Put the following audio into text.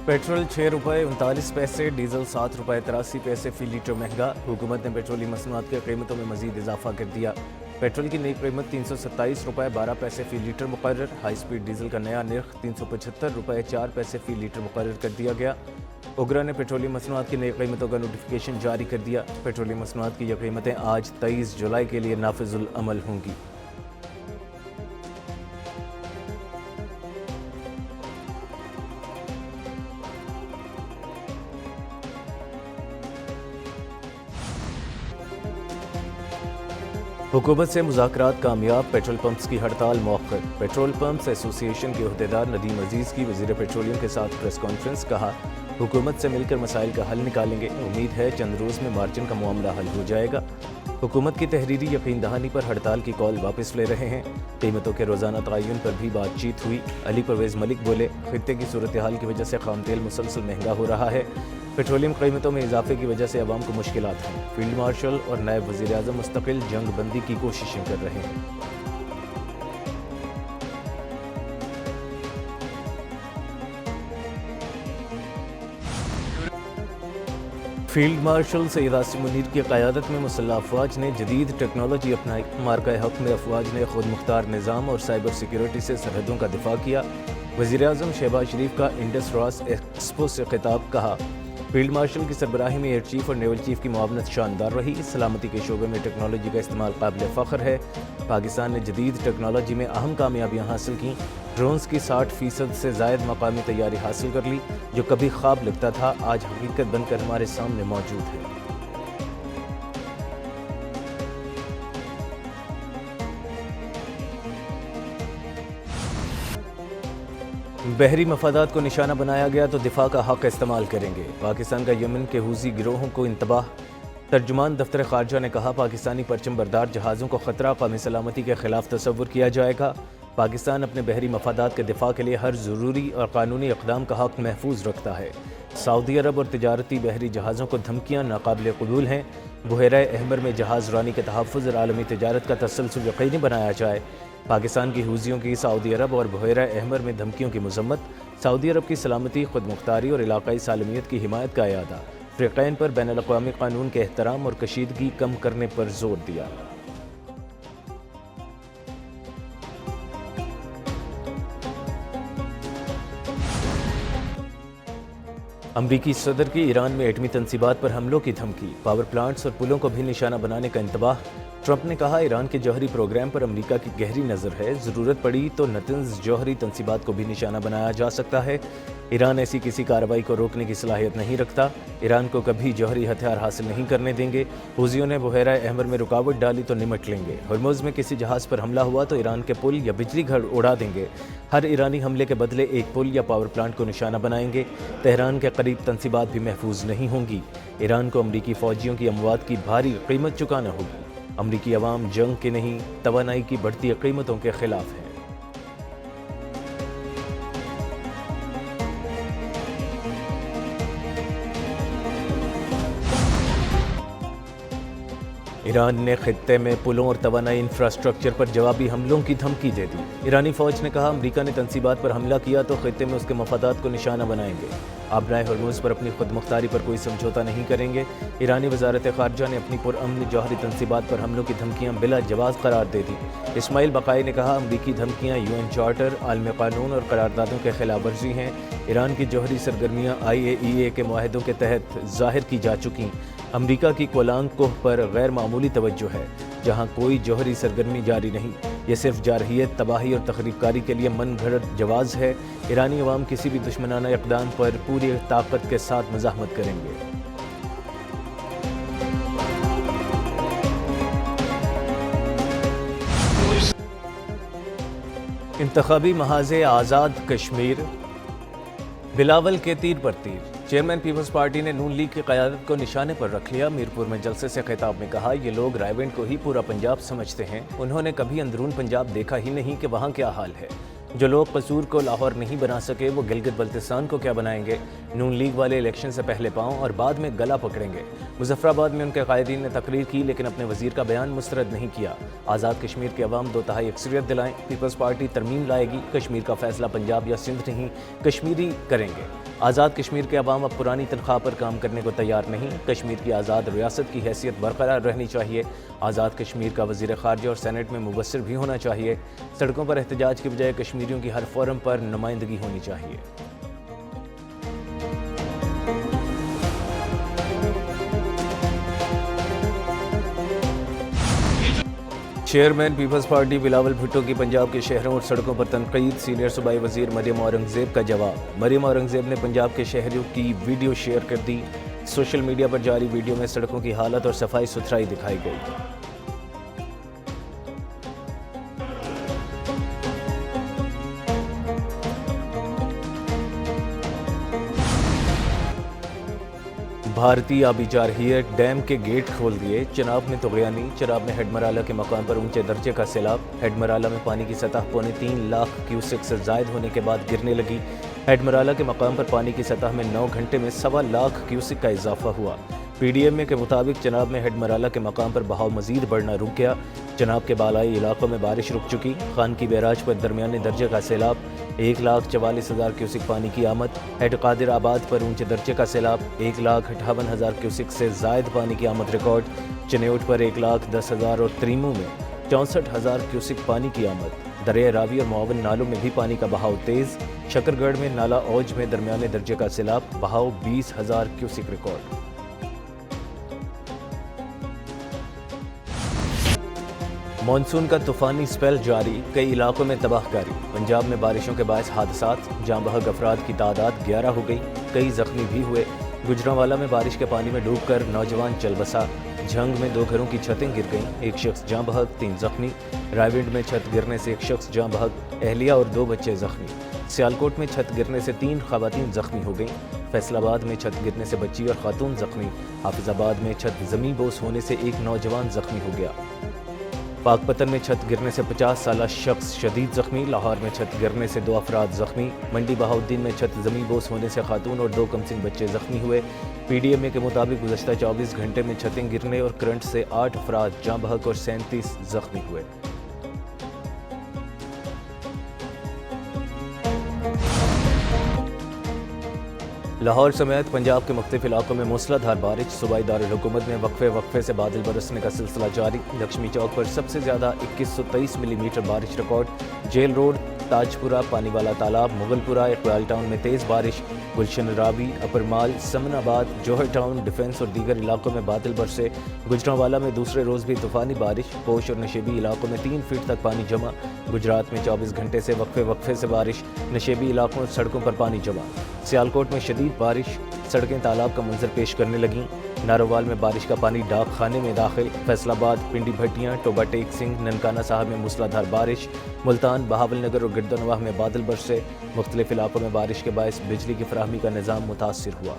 Petrol 6 रुपये 39 पैसे, diesel 7 रुपये 83 पैसे फी लीटर महंगा। हुकूमत ने पेट्रोलियम मसनूआत की कीमतों में मजीद इजाफा कर दिया। पेट्रोल की नई कीमत 327 रुपये 12 पैसे फी लीटर मुकर्रर। हाई स्पीड डीजल का नया निर्ख 375 रुपये 4 पैसे फी लीटर मुकर्रर कर दिया गया। उगरा ने पेट्रोलियम मसनूआत की नई कीमतों का नोटिफिकेशन जारी कर दिया। पेट्रोलियम मसनूआत की यह कीमतें आज 23 जुलाई के लिए नाफिजुल अमल होंगी। हुकूमत से मुज़ाकरात कामयाब, पेट्रोल पंप्स की हड़ताल मौखर। पेट्रोल पंप्स एसोसिएशन के अहदेदार नदीम अजीज़ की वज़ीर पेट्रोलियम के साथ प्रेस कॉन्फ्रेंस। कहा, हुकूमत से मिलकर मसाइल का हल निकालेंगे। उम्मीद है चंद रोज़ में मार्जिन का मामला हल हो जाएगा। हुकूमत की तहरीरी यकीन दहानी पर हड़ताल की कॉल वापस ले रहे हैं। कीमतों के रोज़ाना तयन पर भी बातचीत हुई। अली परवेज़ मलिक बोले, खित्ते की सूरत हाल की वजह से खाम तेल मुसलसल महंगा हो रहा है। पेट्रोलियम कीमतों में इजाफे की वजह से अवाम को मुश्किलात हैं। फील्ड मार्शल और नायब वज़ीर आज़म मुस्तकिल जंग बंदी की कोशिशें कर रहे हैं। फील्ड मार्शल सैयद आसिम मुनीर की क़यादत में मुसल्लह अफवाज ने जदीद टेक्नोलॉजी अपनाई। मार्का हक में अफवाज ने खुद मुख्तार निज़ाम और साइबर सिक्योरिटी से सरहदों का दिफा किया। वज़ीर आज़म शहबाज शरीफ का इंडस रॉस एक्सपो से खिताब। कहा, फील्ड मार्शल की सरबराही में एयर चीफ और नेवल चीफ की मुआवनत शानदार रही। सलामती के शोबे में टेक्नोलॉजी का इस्तेमाल काबिल फ़ख्र है। पाकिस्तान ने जदीद टेक्नोलॉजी में अहम कामयाबियाँ हासिल की। ड्रोन्स की 60% से ज़ायद मकामी तैयारी हासिल कर ली। जो कभी ख्वाब लगता था आज हकीकत बनकर हमारे सामने मौजूद है। बहरी मफादात को निशाना बनाया गया तो दिफा का हक इस्तेमाल करेंगे। पाकिस्तान का यमन के हूसी गिरोहों को इंतबाह। तर्जुमान दफ्तर खारजा ने कहा, पाकिस्तानी परचम बरदार जहाज़ों को ख़तरा कौमी सलामती के खिलाफ तस्वुर किया जाएगा। पाकिस्तान अपने बहरी मफादात के दिफा के लिए हर ज़रूरी और कानूनी इक़दाम का हक महफूज रखता है। सऊदी अरब और तिजारती बहरी जहाज़ों को धमकियाँ नाकाबिल क़बूल हैं। बहरा अहमर में जहाज़ रानी के तहफ़्फ़ुज़ और आलमी तिजारत का तसलसल यकीनी बनाया जाए। पाकिस्तान की हूसियों की सऊदी अरब और बहरा अहमर में धमकियों की मज़म्मत। सऊदी अरब की सलामती, खुद मुख्तारी और इलाकाई सालमियत की हिमायत का इरादा। फ़रीक़ैन पर बैनुल अक़वामी क़ानून के एहतराम और कशीदगी कम करने पर जोर दिया। अमरीकी सदर की ईरान में एटमी तनसीबात पर हमलों की धमकी। पावर प्लांट्स और पुलों को भी निशाना बनाने का इंतबाह। ट्रंप ने कहा, ईरान के जौहरी प्रोग्राम पर अमेरिका की गहरी नज़र है। ज़रूरत पड़ी तो नतंज़ जौहरी तनसीबात को भी निशाना बनाया जा सकता है। ईरान ऐसी किसी कार्रवाई को रोकने की सलाहियत नहीं रखता। ईरान को कभी जौहरी हथियार हासिल नहीं करने देंगे। हूसियों ने बहरा अहमर में रुकावट डाली तो निमट लेंगे। हरमुज़ में किसी जहाज़ पर हमला हुआ तो ईरान के पुल या बिजली घर उड़ा देंगे। हर ईरानी हमले के बदले एक पुल या पावर प्लांट को निशाना बनाएंगे। तेहरान के करीब तनसीबात भी महफूज नहीं होंगी। ईरान को अमरीकी फ़ौजियों की अमवात की भारी कीमत चुकाना होगी। अमरीकी अवाम जंग के नहीं, तवानाई की बढ़ती कीमतों के खिलाफ है। ईरान ने खित्ते में पुलों और तवानाई इंफ्रास्ट्रक्चर पर जवाबी हमलों की धमकी दे दी। ईरानी फ़ौज ने कहा, अमरीका ने तनसीबात पर हमला किया तो खित्ते में उसके मफादात को निशाना बनाएंगे। आबनाए हरमुज़ पर अपनी खुद मुख्तारी पर कोई समझौता नहीं करेंगे। ईरानी वज़ारत ख़ारजा ने अपनी पुरअमन जौहरी तनसीबात पर हमलों की धमकियाँ बिला जवाज़ करार दे दी। इस्माइल बक़ाई ने कहा, अमरीकी धमकियाँ UN चार्टर, आलमी क़ानून और करारदादों के खिलाफ वर्जी हैं। ईरान की जौहरी सरगर्मियाँ IAEA के मुआहदों के तहत ज़ाहिर की जा चुकी। अमरीका की कोलांग कोह पर गैर मामूली तवज्जो है, जहाँ कोई जौहरी सरगर्मी जारी नहीं। ये सिर्फ जारहियत, तबाही और तखरीबकारी के लिए मन घड़त जवाज़ है। ईरानी अवाम किसी भी दुश्मनाना इक़दाम पर पूरी ताकत के साथ मज़ाहमत करेंगे। इंतखाबी महाज़े आज़ाद कश्मीर, बिलावल के तीर पर तीर। चेयरमैन पीपल्स पार्टी ने नून लीग की क़यादत को निशाने पर रख लिया। मीरपुर में जलसे से खिताब में कहा, ये लोग रायवेंड को ही पूरा पंजाब समझते हैं। उन्होंने कभी अंदरून पंजाब देखा ही नहीं कि वहाँ क्या हाल है। जो लोग कसूर को लाहौर नहीं बना सके वो गिलगित बल्तिस्तान को क्या बनाएंगे। नून लीग वाले इलेक्शन से पहले पाँव और बाद में गला पकड़ेंगे। मुजफ्फराबाद में उनके कायदीन ने तकरीर की लेकिन अपने वजीर का बयान मुस्तरद नहीं किया। आज़ाद कश्मीर के अवाम 2/3 अक्सरियत दिलाएं। पीपल्स पार्टी तरमीम लाएगी। कश्मीर का फैसला पंजाब या सिंध नहीं, कश्मीरी करेंगे। آزاد کشمیر کے عوام اب پرانی تنخواہ پر کام کرنے کو تیار نہیں، کشمیر کی آزاد ریاست کی حیثیت برقرار رہنی چاہیے، آزاد کشمیر کا وزیر خارجہ اور سینٹ میں مبصر بھی ہونا چاہیے، سڑکوں پر احتجاج کی بجائے کشمیریوں کی ہر فورم پر نمائندگی ہونی چاہیے۔ Chairman Peoples Party Bilawal Bhutto کی پنجاب کے شہروں اور سڑکوں پر تنقید، سینئر صوبائی وزیر مریم اورنگزیب کا جواب۔ مریم اورنگزیب نے پنجاب کے شہریوں کی ویڈیو شیئر کر دی، سوشل میڈیا پر جاری ویڈیو میں سڑکوں کی حالت اور صفائی ستھرائی دکھائی گئی۔ بھارتی آبی جارحیت ڈیم کے گیٹ کھول دیے، چناب میں طغیانی، چناب میں ہیڈ مرالہ کے مقام پر اونچے درجے کا سیلاب، ہیڈ مرالہ میں پانی کی سطح 3.25 لاکھ کیوسک سے زائد ہونے کے بعد گرنے لگی، ہیڈ مرالہ کے مقام پر پانی کی سطح میں 9 گھنٹے میں 1.25 لاکھ کیوسک کا اضافہ ہوا۔ پی ڈی ایم اے کے مطابق چناب میں ہیڈ مرالہ کے مقام پر بہاؤ مزید بڑھنا رک گیا، چناب کے بالائی علاقوں میں بارش رک چکی، خان کی بیراج پر درمیانے درجے کا سیلاب، 1,44,000 کیوسک پانی کی آمد، ہیڈ قادر آباد پر اونچے درجے کا سیلاب، 1,58,000 کیوسک سے زائد پانی کی آمد ریکارڈ، چنیوٹ پر 1,10,000 اور تریمو میں 64,000 کیوسک پانی کی آمد۔ دریائے راوی اور معاون نالوں میں بھی پانی کا بہاؤ تیز، شکر گڑھ میں نالہ اوج میں درمیانے درجے کا سیلاب، بہاؤ 20,000 کیوسک ریکارڈ۔ مانسون کا طوفانی سپیل جاری، کئی علاقوں میں تباہ کاری، پنجاب میں بارشوں کے باعث حادثات، جاں بحق افراد کی تعداد 11 ہو گئی، کئی زخمی بھی ہوئے، گجرانوالہ میں بارش کے پانی میں ڈوب کر نوجوان چل بسا، جھنگ میں 2 گھروں کی چھتیں گر گئیں، 1 شخص جاں بحق 3 زخمی، رائے ونڈ میں چھت گرنے سے 1 شخص جاں بحق، اہلیہ اور 2 بچے زخمی، سیالکوٹ میں چھت گرنے سے 3 خواتین زخمی ہو گئیں، فیصل آباد میں چھت گرنے سے بچی اور خاتون زخمی، حافظ آباد میں چھت زمین بوس ہونے سے 1 نوجوان زخمی ہو گیا، پاک پتن میں چھت گرنے سے 50 سالہ شخص شدید زخمی، لاہور میں چھت گرنے سے 2 افراد زخمی، منڈی بہاؤالدین میں چھت زمین بوس ہونے سے خاتون اور 2 کمسن بچے زخمی ہوئے۔ پی ڈی ایم اے کے مطابق گزشتہ 24 گھنٹے میں چھتیں گرنے اور کرنٹ سے 8 افراد جاں بحق اور 37 زخمی ہوئے۔ لاہور سمیت پنجاب کے مختلف علاقوں میں موسلا دھار بارش، صوبائی دارالحکومت میں وقفے سے بادل برسنے کا سلسلہ جاری، لکشمی چوک پر سب سے زیادہ 2123 ملی میٹر بارش ریکارڈ، جیل روڈ، تاج پورہ، پانی والا تالاب، مغل پورہ، اقبال ٹاؤن میں تیز بارش، گلشن رابی، اپر مال، سمن آباد، جوہر ٹاؤن، ڈیفنس اور دیگر علاقوں میں بادل برسے، گجرانوالہ میں دوسرے روز بھی طوفانی بارش، پوش اور نشیبی علاقوں میں 3 فٹ تک پانی جمع، گجرات میں 24 گھنٹے سے وقفے سے بارش، نشیبی علاقوں اور سڑکوں پر پانی جمع، سیالکوٹ میں شدید بارش، سڑکیں تالاب کا منظر پیش کرنے لگیں، نارووال میں بارش کا پانی ڈاک خانے میں داخل، فیصل آباد، پنڈی بھٹیاں، ٹوبہ ٹیک سنگھ، ننکانہ صاحب میں موسلا دھار بارش، ملتان، بہاول نگر اور گردنواہ میں بادل برسے، مختلف علاقوں میں بارش کے باعث بجلی کی فراہمی کا نظام متاثر ہوا۔